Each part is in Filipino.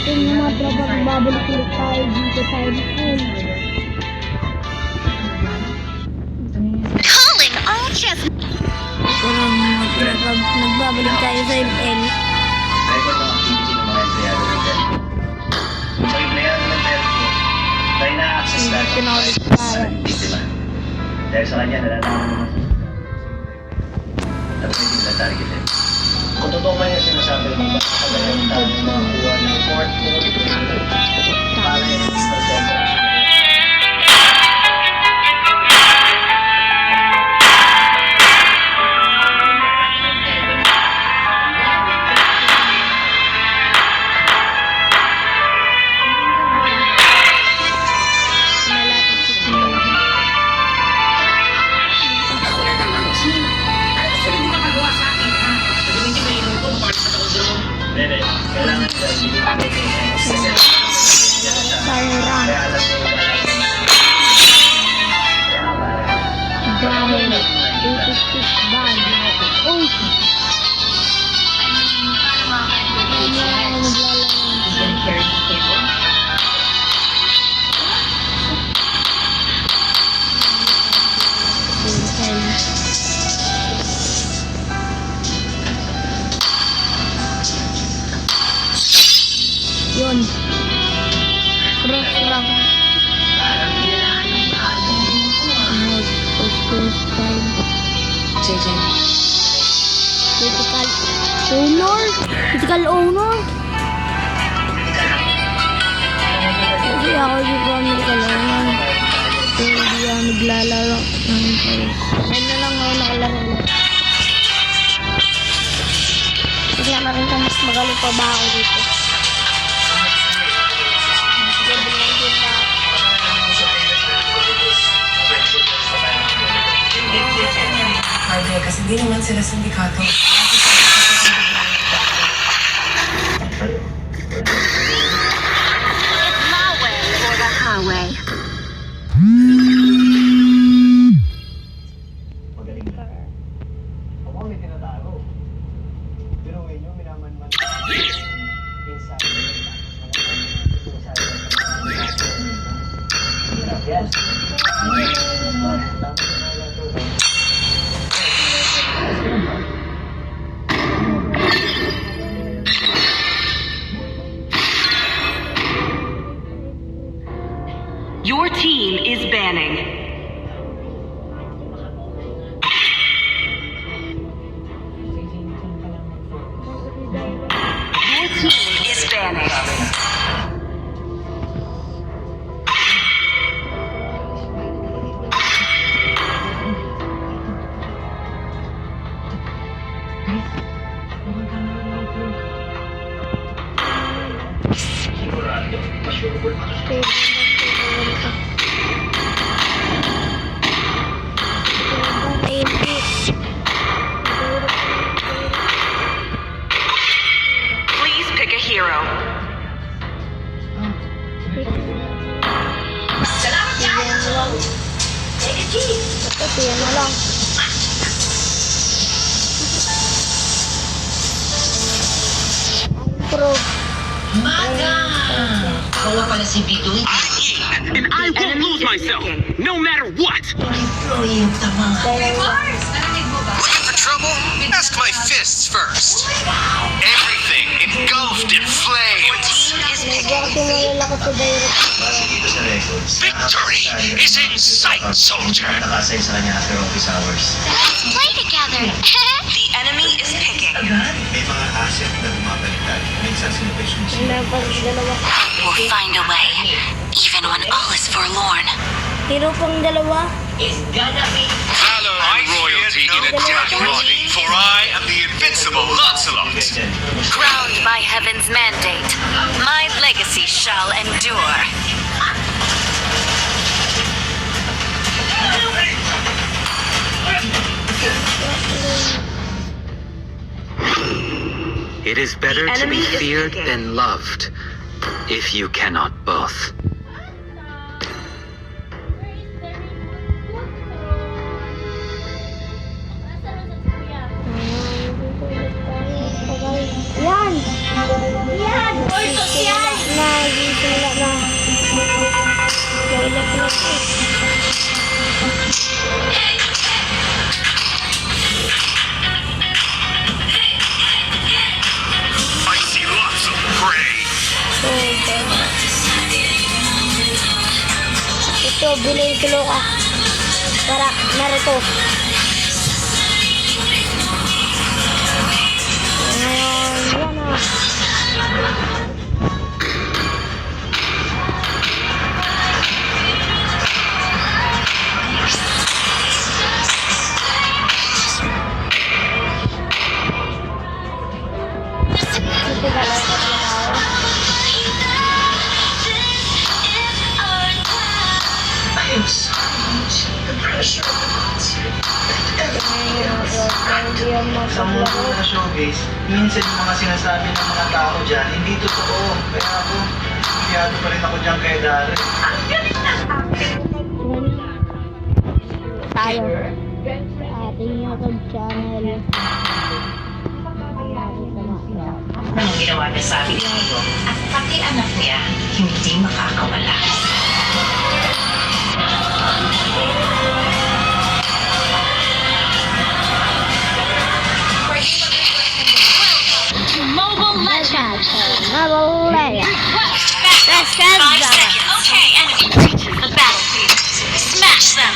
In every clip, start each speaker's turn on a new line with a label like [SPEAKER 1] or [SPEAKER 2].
[SPEAKER 1] Yung mga tropa, babalik ulit tayo dito sa Liverpool.
[SPEAKER 2] Calling all chess.
[SPEAKER 1] Nagbabalik tayo sa ML.
[SPEAKER 3] Record ng activity ng mga empleyado ng telco. So, empleyado ng telco, tayo na-access lahat ng devices ng biktima. Dahil sa kanya, nalalaman naman at pwede na targeted. Kung totoo man yung sinasabi ng iba, kagalang tayo makakuha ng report para yung digital contract. Bebe, kailangan nila hindi pa may
[SPEAKER 1] Parang
[SPEAKER 3] kaya alam mo yung
[SPEAKER 1] dahil 86 bag. Oh! Yun. Cross lang. Critical owner. Kasi ako di ba critical owner. Pero hindi ako naglalaro. Ayun na lang ako nakalaro. Tignan natin kung mas magaling pa ba ako dito.
[SPEAKER 4] Hindi, kasi di naman sila sindikato.
[SPEAKER 2] It's my way or the highway.
[SPEAKER 3] magaling na. Ako may tinatago. Binuhin nyo, minamanman. Inside. Hirap yan. Tama na ito.
[SPEAKER 5] Your team is banning. Your team is banning.
[SPEAKER 3] Sigurado, masyurubol pa ito.
[SPEAKER 5] Please pick a hero.
[SPEAKER 1] Ito yan na lang. Pro.
[SPEAKER 4] Ako nga pala si Bidoy.
[SPEAKER 6] And I won't lose myself, no matter what!
[SPEAKER 4] Bidoy yung tama.
[SPEAKER 7] Looking for trouble? Ask my fists first. Everything engulfed in flames.
[SPEAKER 1] Kasi malala ko sa direct.
[SPEAKER 3] Base dito sa records.
[SPEAKER 7] Victory is in sight, soldier.
[SPEAKER 3] Nakasay sa kanya after office hours.
[SPEAKER 2] Let's play together.
[SPEAKER 5] The enemy is picking.
[SPEAKER 3] May mga asset na bumabaliktad. Minsan sinipation mo
[SPEAKER 1] Meron pa rin dalawa.
[SPEAKER 2] We'll find a way, even when all is forlorn.
[SPEAKER 1] Hero pang dalawa.
[SPEAKER 7] Valor and royalty in a dead body, for I am the invincible Lancelot.
[SPEAKER 2] Crowned by heaven's mandate, my legacy shall endure.
[SPEAKER 6] It is better
[SPEAKER 5] The
[SPEAKER 6] to be
[SPEAKER 5] enemy is
[SPEAKER 6] feared
[SPEAKER 5] picking.
[SPEAKER 6] than loved, if you cannot both.
[SPEAKER 1] Yan! Yan! Yan! bilhin si Lucas. Para narito. Ngayon, yan na. Ito galaw ko na ako. Hindi yan
[SPEAKER 3] Sa mundo
[SPEAKER 1] mapaglaro.
[SPEAKER 3] na showbiz, minsan yung mga sinasabi ng mga tao dyan, hindi totoo. Kaya ako, piyado pa rin ako dyan kay Darren.
[SPEAKER 1] Tayo sa ating YouTube channel.
[SPEAKER 4] Anong ginawa niya sa aking amigo at pati anak niya hindi makakawala.
[SPEAKER 2] Mobile Legends!
[SPEAKER 1] Mabuhay! Let's go!
[SPEAKER 2] 5 seconds. Okay, enemy reaches the battlefield. Smash them!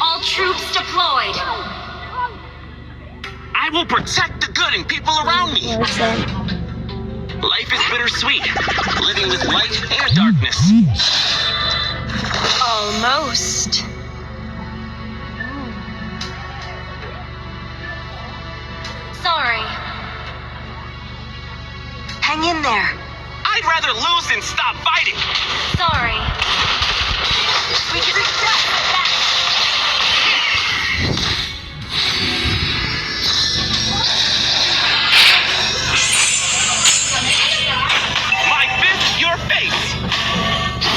[SPEAKER 2] All troops deployed.
[SPEAKER 6] I will protect the good and people around me. Life is bittersweet, living with light and darkness.
[SPEAKER 5] Almost.
[SPEAKER 2] Sorry.
[SPEAKER 5] Hang in there.
[SPEAKER 6] I'd rather lose than stop fighting.
[SPEAKER 2] Sorry. We can stop that.
[SPEAKER 6] My fist, your face.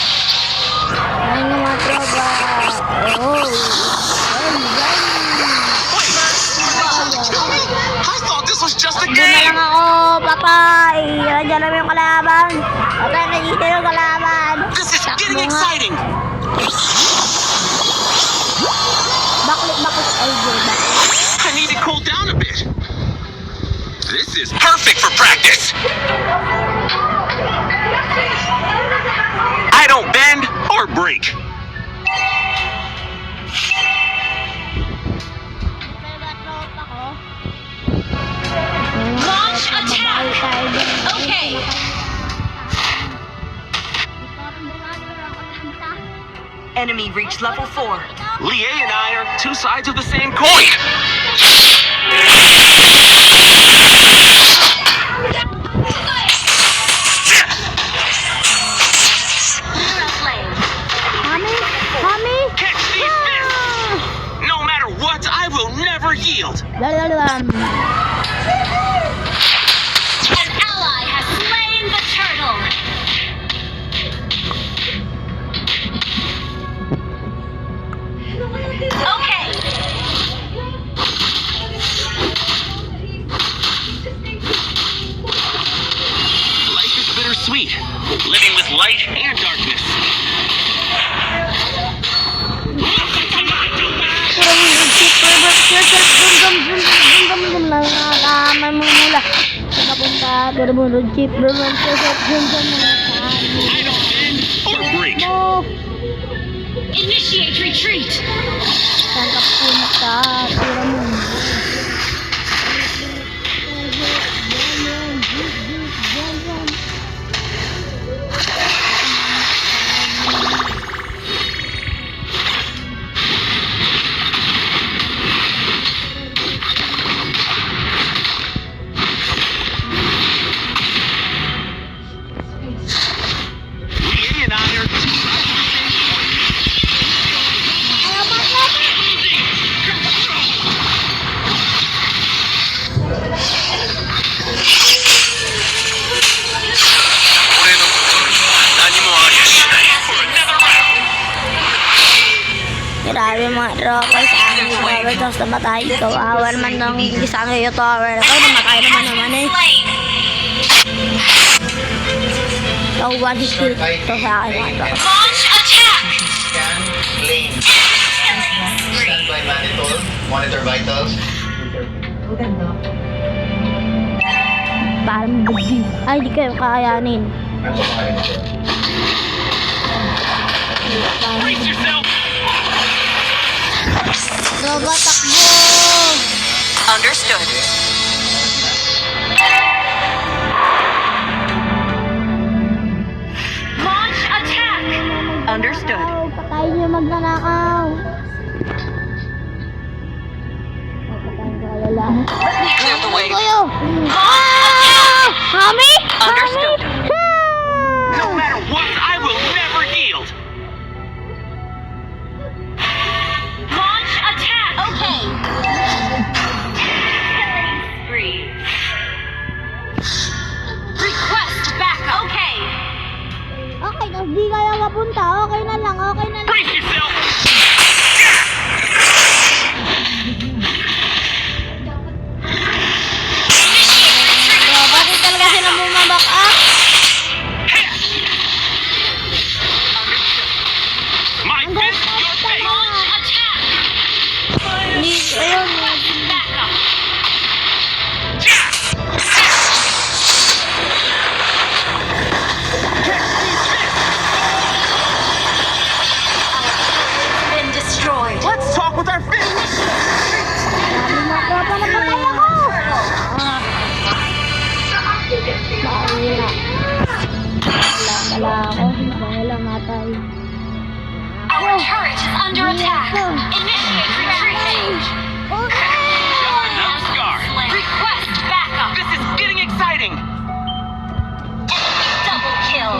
[SPEAKER 1] Ay, mga tropa. Oh.
[SPEAKER 6] I thought this was just a
[SPEAKER 1] Doon na lang
[SPEAKER 6] game.
[SPEAKER 1] ako, patay. Nandiyan naman yung kalaban. Patay na dito yung kalaban.
[SPEAKER 6] This is getting
[SPEAKER 1] Takbo nga.
[SPEAKER 6] exciting.
[SPEAKER 1] Baklit. Ay, baklit.
[SPEAKER 6] I need to cool down a bit. This is perfect for practice. I don't bend or break.
[SPEAKER 2] Launch attack! Okay.
[SPEAKER 5] Enemy reached level 4.
[SPEAKER 6] Lie and I are two sides of the same coin.
[SPEAKER 1] Mami!
[SPEAKER 6] Catch these fists. No matter what, I will never yield.
[SPEAKER 1] Lalalan.
[SPEAKER 2] An ally has slain the turtle. Okay.
[SPEAKER 6] Life is bittersweet, living with light and darkness.
[SPEAKER 1] Nakapunta, bermunod chip, bermunod
[SPEAKER 6] I don't bend or break.
[SPEAKER 2] Initiate retreat.
[SPEAKER 1] Saan ka punta? Tira mo.
[SPEAKER 6] Lie and I are two sides of the same coin. For another round.
[SPEAKER 1] Grabe mga tropa sa akin. Grabe, tapos namatay. Kawawa naman ng isang YouTuber. Ito, namatay naman eh.
[SPEAKER 2] Slain.
[SPEAKER 1] So, one hit kill to sa akin.
[SPEAKER 2] Launch attack!
[SPEAKER 8] Scan, lane. Standby monitor, monitor vitals.
[SPEAKER 1] Parang bugdi. Ay, di kayo kakayanin.
[SPEAKER 8] Ano ba kaya nito?
[SPEAKER 6] Brace yourself!
[SPEAKER 1] Robot, takbo!
[SPEAKER 5] Understood.
[SPEAKER 2] Launch attack!
[SPEAKER 5] Understood.
[SPEAKER 1] Patayin niyo magnanakaw. Patayin ko alala.
[SPEAKER 5] Clear the way.
[SPEAKER 1] Kayo! Ah! Hami!
[SPEAKER 5] Understood.
[SPEAKER 6] No matter what, I will never yield!
[SPEAKER 2] Launch attack! Okay. Killing spree. Request backup. Okay.
[SPEAKER 1] Okay, tapos di kayo mapunta. Okay na lang, okay na lang.
[SPEAKER 6] Brace yourself!
[SPEAKER 1] Bro, bakit talaga sila bumabak up?
[SPEAKER 6] My fist, your face!
[SPEAKER 2] Launch attack.
[SPEAKER 1] Hindi, ayun.
[SPEAKER 2] Backup. Been destroyed.
[SPEAKER 6] Let's talk with our fists!
[SPEAKER 1] Sabi mo, tropa na patay ako! Bawi na. Wala ako. Wala matay.
[SPEAKER 2] Our turret is under attack. Initiate retreat.
[SPEAKER 6] Another scar!
[SPEAKER 2] Request backup.
[SPEAKER 6] This is getting exciting!
[SPEAKER 2] Double kill.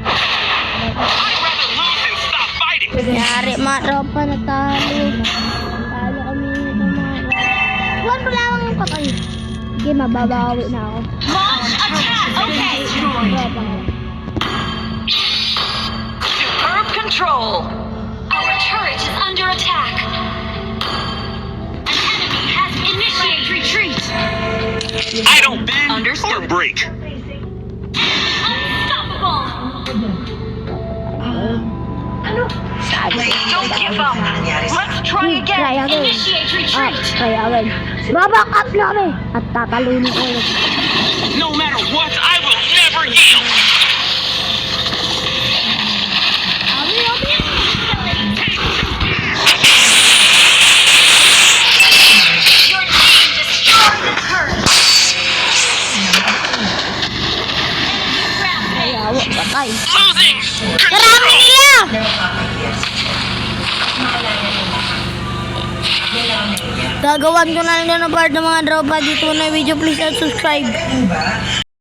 [SPEAKER 6] I'd rather lose than stop fighting!
[SPEAKER 1] Yari, mga tropa na talo. Talo kami ng mga... Huwag mo lang yung patay. Sige, mababawi na ako.
[SPEAKER 2] Launch attack. Okay.
[SPEAKER 1] Tropa ko.
[SPEAKER 5] Superb control.
[SPEAKER 2] Our turret is under attack. An enemy has initiate retreat.
[SPEAKER 6] I don't bend or
[SPEAKER 5] Understood.
[SPEAKER 6] break.
[SPEAKER 2] Unstoppable.
[SPEAKER 5] Don't give up. Let's try again.
[SPEAKER 1] Try again.
[SPEAKER 2] Initiate
[SPEAKER 1] Ah,
[SPEAKER 2] retreat.
[SPEAKER 1] try again. Baback up na kami. At tatalunin ko ulit.
[SPEAKER 6] No matter what, I will never yield!
[SPEAKER 2] Your team destroyed the turret. Rampage.
[SPEAKER 1] Yawa, patay.
[SPEAKER 6] Losing!
[SPEAKER 1] Karami nila! Gagawan ko na lang ng part ng mga tropa dito na video. Please and subscribe.